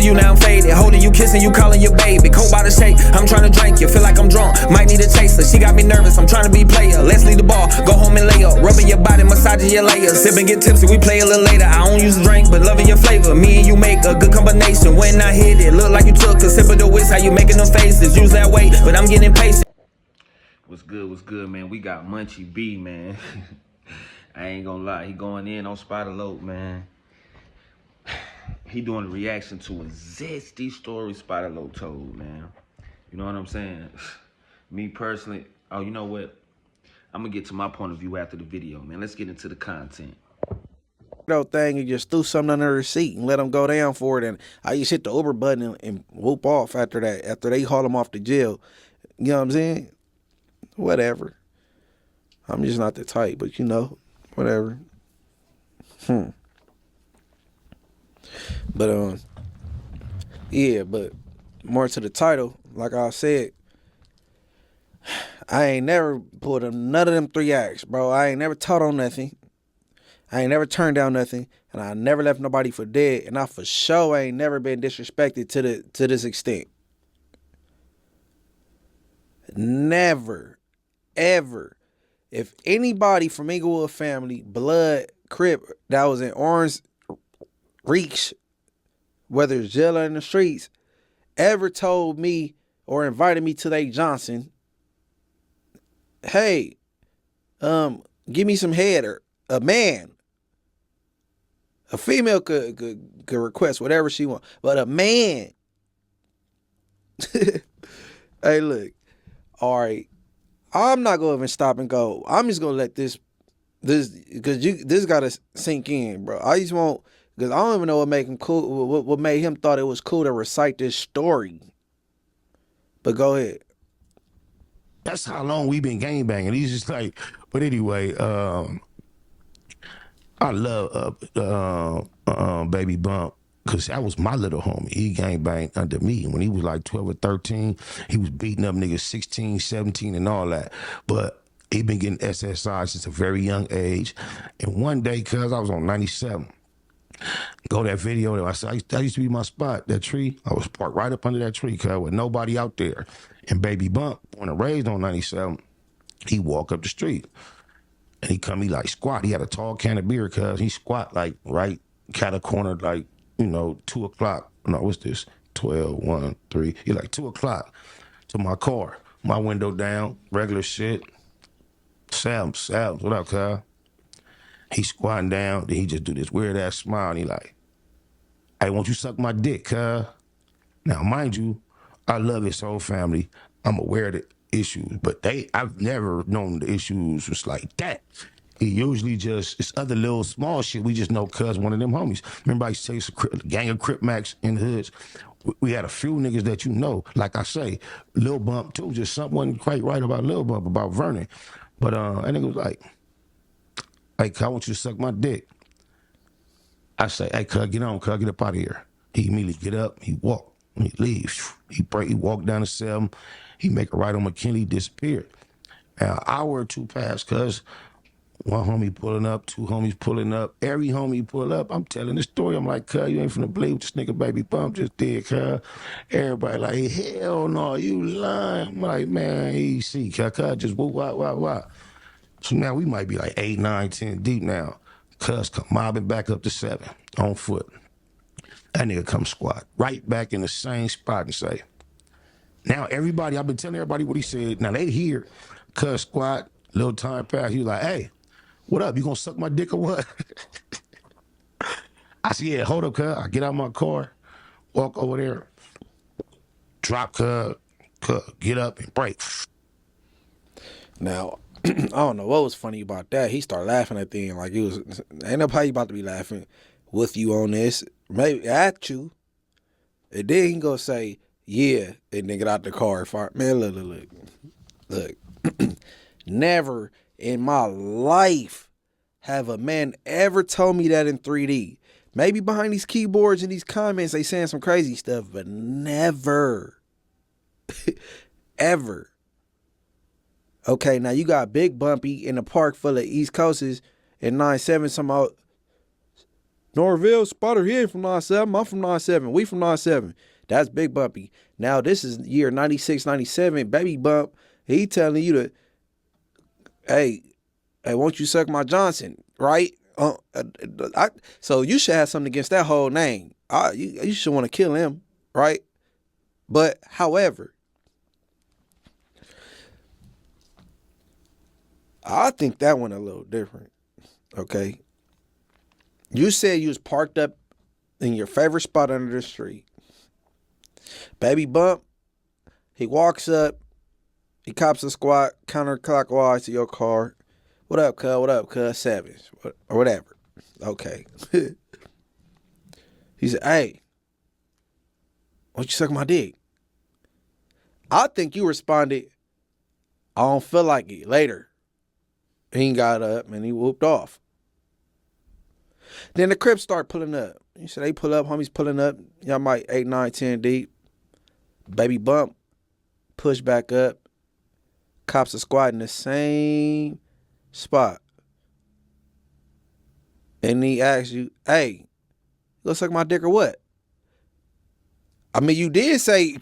missing you, now I'm faded. Holding you, kissing you, calling you baby. Cold by the shake, I'm trying to drink you. Feel like I'm drunk, might need a chaser. She got me nervous, I'm trying to be player. Let's leave the bar, go home and lay up. Rubbing your body, massaging your layers. Sip and get tipsy, we play a little later. I don't use a drink, but loving your flavor. Me and you make a good combination. When I hit it, look like you took a sip of the whisk. How you making them faces? Use that weight, but I'm getting impatient. What's good, man? We got Munchie B, man. I ain't gonna lie, he going in on Spider Lope, man. He doing a reaction to a Zesty story Spider Lope told, man. You know what I'm saying? Me personally, oh, you know what? I'm gonna get to my point of view after the video, man. Let's get into the content. Thing and just threw something under the seat and let them go down for it, and I just hit the Uber button and whoop off after that, after they haul him off to jail. You know what I'm saying? Whatever. I'm just not the type, but you know, whatever. But yeah, but more to the title, like I said, I ain't never pulled none of them 3 acts, bro. I ain't never taught on nothing. I ain't never turned down nothing, and I never left nobody for dead, and I for sure ain't never been disrespected to this extent. Never, ever. If anybody from Inglewood family, blood, Crip, that was in Orange Reach, whether it's jail or in the streets, ever told me or invited me to their Johnson, hey, give me some head, or a man. A female could request whatever she wants, but a man. Hey, look. All right, I'm not gonna even stop and go. I'm just gonna let this because this gotta sink in, bro. I just won't, because I don't even know what made him cool. What made him thought it was cool to recite this story. But go ahead. That's how long we been gangbanging. He's just like, but anyway, I love Baby Bump, because that was my little homie. He gangbanged under me. When he was like 12 or 13, he was beating up niggas 16, 17 and all that. But he been getting SSI since a very young age. And one day, cuz I was on 97, go that video, I said, that used to be my spot, that tree. I was parked right up under that tree, cuz with nobody out there. And Baby Bump, born and raised on 97, he walk up the street. And he come, he like squat. He had a tall can of beer, cuz he squat like right cat a corner, like, you know, 2 o'clock. No, what's this? 12, 1, 3. He like 2 o'clock to my car. My window down, regular shit. Salms, what up, cuz? He squatting down, then he just do this weird ass smile, and he like, hey, won't you suck my dick, cuz? Now, mind you, I love his whole family. I'm aware of the issues, but I've never known the issues was like that. He usually just, it's other little small shit. We just know cuz one of them homies. Remember I used to say a gang of Crip Max in the hoods. We had a few niggas that you know. Like I say, Lil Bump too, just something wasn't quite right about Lil Bump, about Vernon. But that nigga was like, hey, cuz, I want you to suck my dick. I say, hey, cuz, get on, cuz, get up out of here. He immediately get up, he walk, he leave. He walk down the 7, he make a right on McKinley, disappeared. Now, an hour or 2 passed, cuz one homie pulling up, 2 homies pulling up, every homie pull up. I'm telling the story. I'm like, cuz, you ain't finna believe what this nigga Baby Bump just did, cuz. Everybody like, hell no, you lying. I'm like, man, easy, cuz, just whoop. So now we might be like 8, 9, 10 deep now. Cuz come mobbing back up to 7 on foot. That nigga come squat right back in the same spot and say, now everybody, I've been telling everybody what he said. Now they hear cuz squat, little time pass. He was like, hey, what up? You gonna suck my dick or what? I said, yeah, hold up, cuz. I get out of my car, walk over there, drop cuz, get up and break. Now, I don't know what was funny about that. He started laughing at the end like it was, ain't nobody about to be laughing with you on this, maybe at you. And then he gonna say, yeah, and then get out the car. Man, look. Never in my life have a man ever told me that in 3D. Maybe behind these keyboards and these comments they saying some crazy stuff, but never, ever. Okay, now you got Big Bumpy in a park full of East Coasters and 9-7 some out Norville, Spotter, he ain't from 97. I'm from 97. We from 97. That's Big Bumpy. Now, this is year 96, 97. Baby Bump, he telling you to, hey, won't you suck my Johnson, right? So you should have something against that whole name. You should want to kill him, right? But, however, I think that one a little different, okay? You said you was parked up in your favorite spot under the street. Baby Bump, he walks up, he cops a squat counterclockwise to your car. What up, cuz? What up, cuz? Savage. Or whatever. Okay. He said, hey, why don't you suck my dick? I think you responded, I don't feel like it. Later. He got up and he whooped off. Then the Crips start pulling up. You said they pull up, homies pulling up. Y'all might 8, 9, 10 deep. Baby Bump, push back up. Cops are squatting the same spot. And he asks you, hey, you gonna suck my dick or what? I mean, you did say,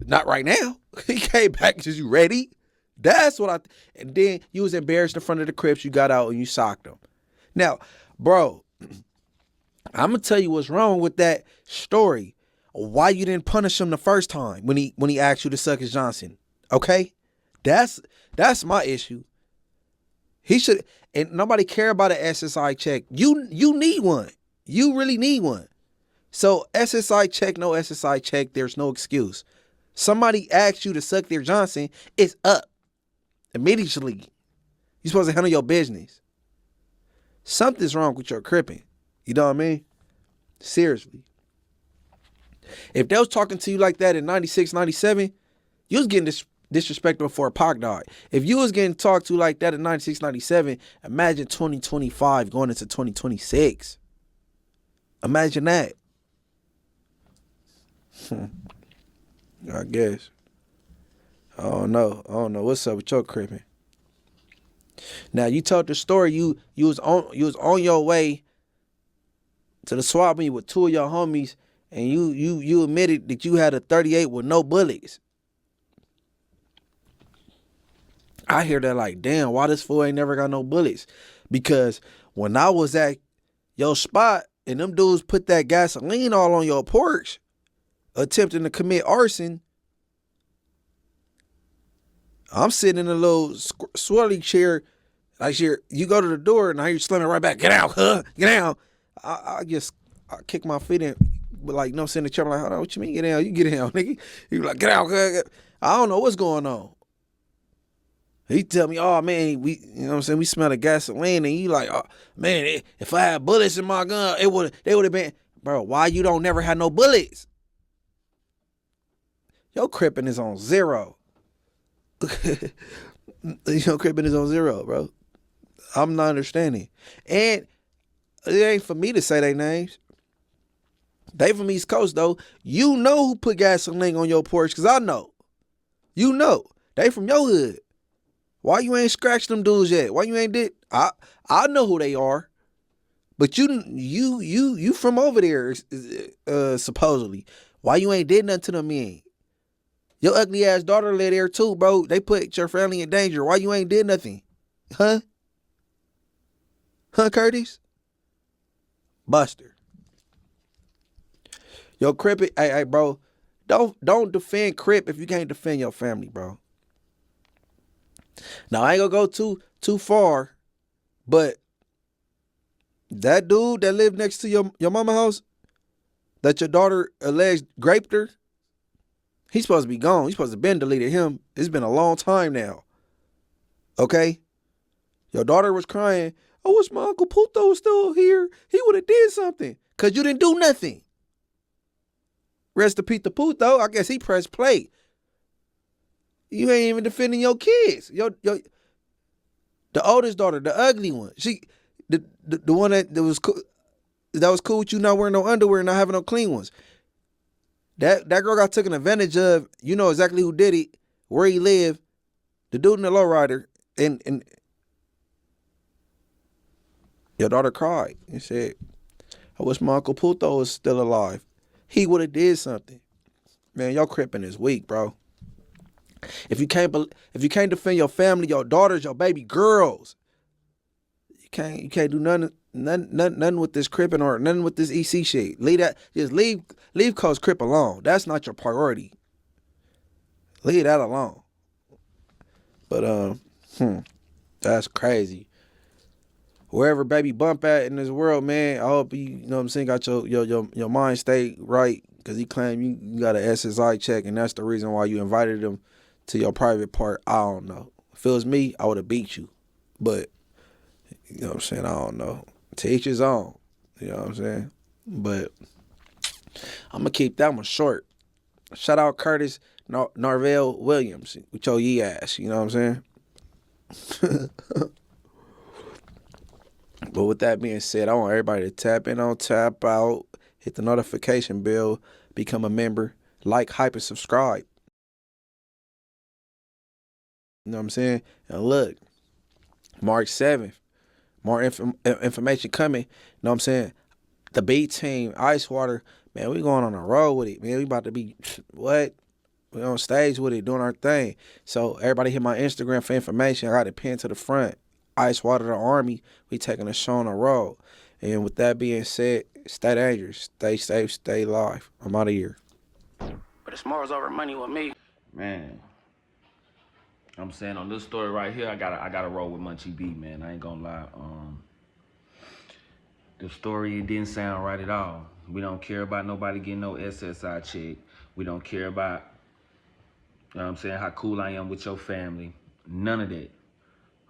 not right now. He came back, says, you ready? That's what and then you was embarrassed in front of the Crips. You got out and you socked him. Now, bro, I'm gonna tell you what's wrong with that story. Why you didn't punish him the first time when he asked you to suck his Johnson? Okay, that's my issue. He should, and nobody care about an SSI check. You need one. You really need one. So SSI check, no SSI check. There's no excuse. Somebody asks you to suck their Johnson, it's up immediately. You're supposed to handle your business. Something's wrong with your cripping. You know what I mean? Seriously. If they was talking to you like that in 96, 97, you was getting disrespected before Pac died. If you was getting talked to like that in 96, 97, imagine 2025 going into 2026. Imagine that. I guess. I don't know. What's up with your cripping? Now you told the story you was on your way to the swap meet with two of your homies, and you admitted that you had a 38 with no bullets. I hear that like, damn, why this fool ain't never got no bullets? Because when I was at your spot and them dudes put that gasoline all on your porch, attempting to commit arson, I'm sitting in a little swirly chair. Like you go to the door and I hear you slamming right back. Get out, huh? Get out. I kick my feet in, but like, no, sit in the chair. I'm like, hold on, what you mean get out? You get out, nigga. He like, get out, huh? I don't know what's going on. He tell me, oh man, you know what I'm saying? We smell the gasoline, and he like, oh man, if I had bullets in my gun, they would have been, bro. Why you don't never have no bullets? Your cripping is on zero. Your cripping is on zero, bro. I'm not understanding. And it ain't for me to say their names. They from East Coast, though. You know who put gasoline on your porch, because I know. You know. They from your hood. Why you ain't scratched them dudes yet? Why you ain't did? I know who they are. But you from over there, supposedly. Why you ain't did nothing to them men? Your ugly ass daughter live there too, bro. They put your family in danger. Why you ain't did nothing? Huh? Huh, Curtis? Buster. Yo, Crip, hey, bro. Don't defend Crip if you can't defend your family, bro. Now, I ain't gonna go too far, but that dude that lived next to your mama house, that your daughter alleged raped her, he's supposed to be gone. He's supposed to have been deleted him. It's been a long time now. Okay? Your daughter was crying, I wish my Uncle Puto was still here. He would have did something. Because you didn't do nothing. Rest in peace to Puto. I guess he pressed play. You ain't even defending your kids. The oldest daughter, the ugly one. The one that was cool with you not wearing no underwear and not having no clean ones. That girl got taken advantage of. You know exactly who did it, where he lived, the dude in the lowrider, and your daughter cried and said, I wish my Uncle Puto was still alive. He would have did something. Man, y'all cripping is weak, bro. If you can't defend your family, your daughters, your baby girls, you can't do nothing with this cripping or nothing with this EC shit. Leave Coach Crip alone. That's not your priority. Leave that alone. But that's crazy. Wherever baby bump at in this world, man, I hope you know what I'm saying, got your mind state right, because he claimed you got an SSI check, and that's the reason why you invited him to your private part. I don't know. If it was me, I would have beat you. But, you know what I'm saying, I don't know. To each his own. You know what I'm saying? But I'm going to keep that one short. Shout out Curtis Narvell Williams with your yee ass. You know what I'm saying? But with that being said, I want everybody to tap in on Tap Out, hit the notification bell, become a member, like, hype, and subscribe. You know what I'm saying? And look, March 7th, more information coming. You know what I'm saying? The B team, Ice Water, man, we going on a road with it. Man, we about to be, what? We on stage with it, doing our thing. So everybody hit my Instagram for information. I got it pinned to the front. Ice Water the Army, we taking a show on the road. And with that being said, stay dangerous, stay safe, stay alive. I'm out of here. But it's more over money with me. Man, I'm saying on this story right here, I gotta roll with Munchie B, man. I ain't gonna lie. The story, it didn't sound right at all. We don't care about nobody getting no SSI check. We don't care about, you know what I'm saying, how cool I am with your family. None of that.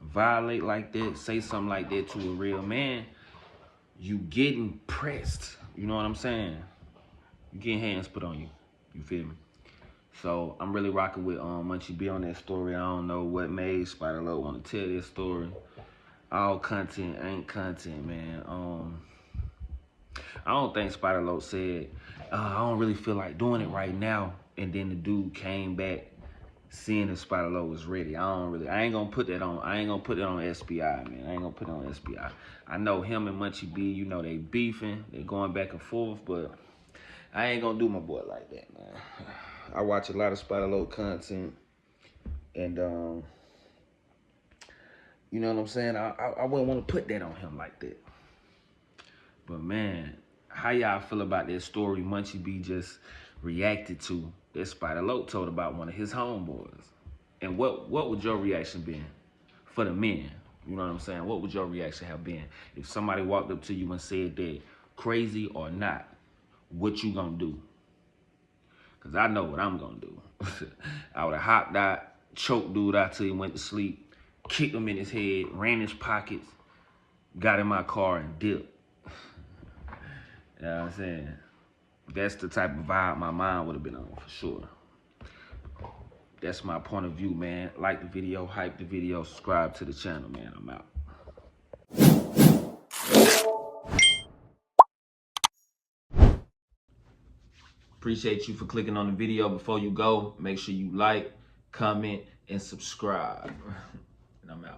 Violate like that, say something like that to a real man, you getting pressed. You know what I'm saying? You getting hands put on you. You feel me? So I'm really rocking with Munchie B on that story. I don't know what made Spider Low want to tell this story. All content ain't content, man. I don't think Spider Low said, I don't really feel like doing it right now. And then the dude came back seeing if Spider Low was ready. I ain't gonna put that on SBI, man. I ain't gonna put it on SBI. I know him and Munchie B, you know, they beefing, they going back and forth, but I ain't gonna do my boy like that, man. I watch a lot of Spider Low content, and you know what I'm saying? I wouldn't want to put that on him like that. But man, how y'all feel about that story Munchie B just reacted to that Spider Low told about one of his homeboys? And what would your reaction be for the men? You know what I'm saying? What would your reaction have been if somebody walked up to you and said that, crazy or not, what you gonna do? Because I know what I'm gonna do. I would have hopped out, choked dude out till he went to sleep, kicked him in his head, ran his pockets, got in my car and dipped. You know what I'm saying? That's the type of vibe my mind would have been on for sure. That's my point of view, man. Like the video, hype the video, subscribe to the channel, man. I'm out. Appreciate you for clicking on the video. Before you go, make sure you like, comment, and subscribe. And I'm out.